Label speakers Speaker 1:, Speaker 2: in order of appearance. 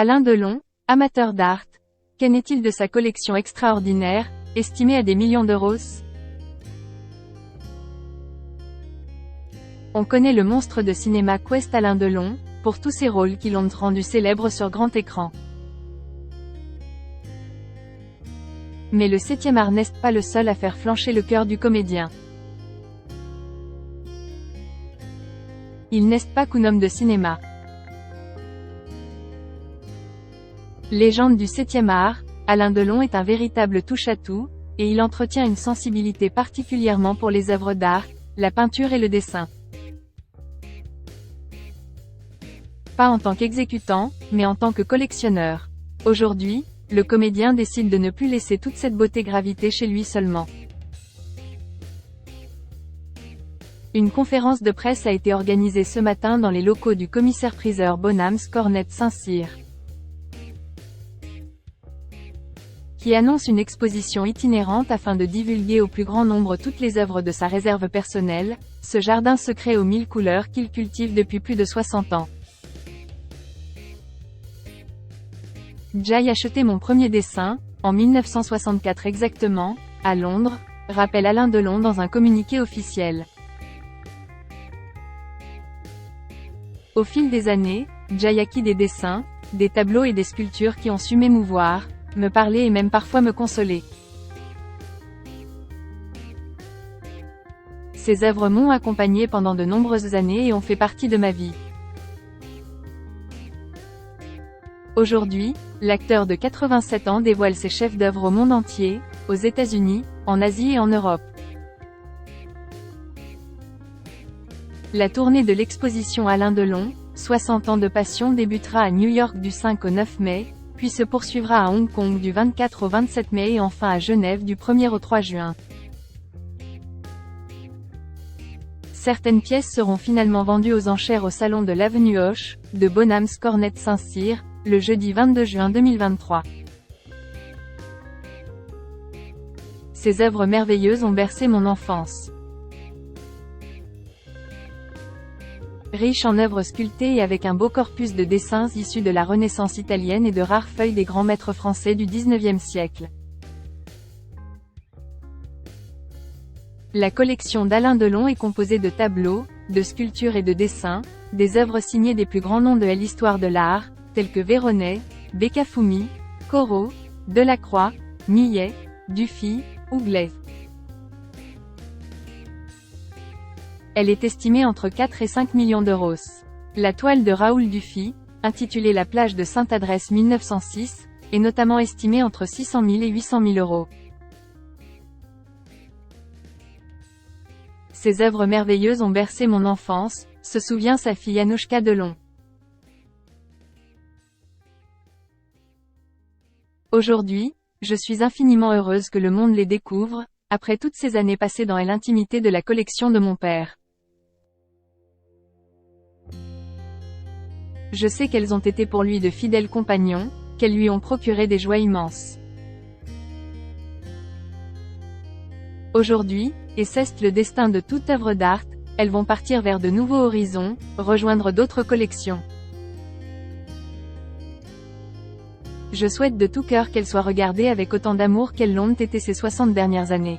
Speaker 1: Alain Delon, amateur d'art, qu'en est-il de sa collection extraordinaire, estimée à des millions d'euros? On connaît le monstre de cinéma qu'est Alain Delon, pour tous ses rôles qui l'ont rendu célèbre sur grand écran. Mais le 7e art n'est pas le seul à faire flancher le cœur du comédien. Il n'est pas qu'un homme de cinéma. Légende du 7e art, Alain Delon est un véritable touche-à-tout, et il entretient une sensibilité particulièrement pour les œuvres d'art, la peinture et le dessin. Pas en tant qu'exécutant, mais en tant que collectionneur. Aujourd'hui, le comédien décide de ne plus laisser toute cette beauté graviter chez lui seulement. Une conférence de presse a été organisée ce matin dans les locaux du commissaire-priseur Bonhams Cornette Saint-Cyr, qui annonce une exposition itinérante afin de divulguer au plus grand nombre toutes les œuvres de sa réserve personnelle, ce jardin secret aux 1000 couleurs qu'il cultive depuis plus de 60 ans. J'ai acheté mon premier dessin, en 1964 exactement, à Londres, rappelle Alain Delon dans un communiqué officiel. Au fil des années, j'ai acquis des dessins, des tableaux et des sculptures qui ont su m'émouvoir, me parler et même parfois me consoler. Ces œuvres m'ont accompagné pendant de nombreuses années et ont fait partie de ma vie. Aujourd'hui, l'acteur de 87 ans dévoile ses chefs-d'œuvre au monde entier, aux États-Unis, en Asie et en Europe. La tournée de l'exposition Alain Delon, 60 ans de passion débutera à New York du 5 au 9 mai, puis se poursuivra à Hong Kong du 24 au 27 mai et enfin à Genève du 1er au 3 juin. Certaines pièces seront finalement vendues aux enchères au salon de l'Avenue Hoche, de Bonhams Cornette Saint-Cyr, le jeudi 22 juin 2023. Ces œuvres merveilleuses ont bercé mon enfance. Riche en œuvres sculptées et avec un beau corpus de dessins issus de la Renaissance italienne et de rares feuilles des grands maîtres français du XIXe siècle. La collection d'Alain Delon est composée de tableaux, de sculptures et de dessins, des œuvres signées des plus grands noms de l'histoire de l'art, tels que Véronais, Beccafumi, Corot, Delacroix, Millet, Dufy, ou Glaive. Elle est estimée entre 4 et 5 millions d'euros. La toile de Raoul Dufy, intitulée La plage de Sainte-Adresse 1906, est notamment estimée entre 600 000 et 800 000 euros. Ces œuvres merveilleuses ont bercé mon enfance, se souvient sa fille Anouchka Delon. Aujourd'hui, je suis infiniment heureuse que le monde les découvre, après toutes ces années passées dans l'intimité de la collection de mon père. Je sais qu'elles ont été pour lui de fidèles compagnons, qu'elles lui ont procuré des joies immenses. Aujourd'hui, et c'est le destin de toute œuvre d'art, elles vont partir vers de nouveaux horizons, rejoindre d'autres collections. Je souhaite de tout cœur qu'elles soient regardées avec autant d'amour qu'elles l'ont été ces 60 dernières années.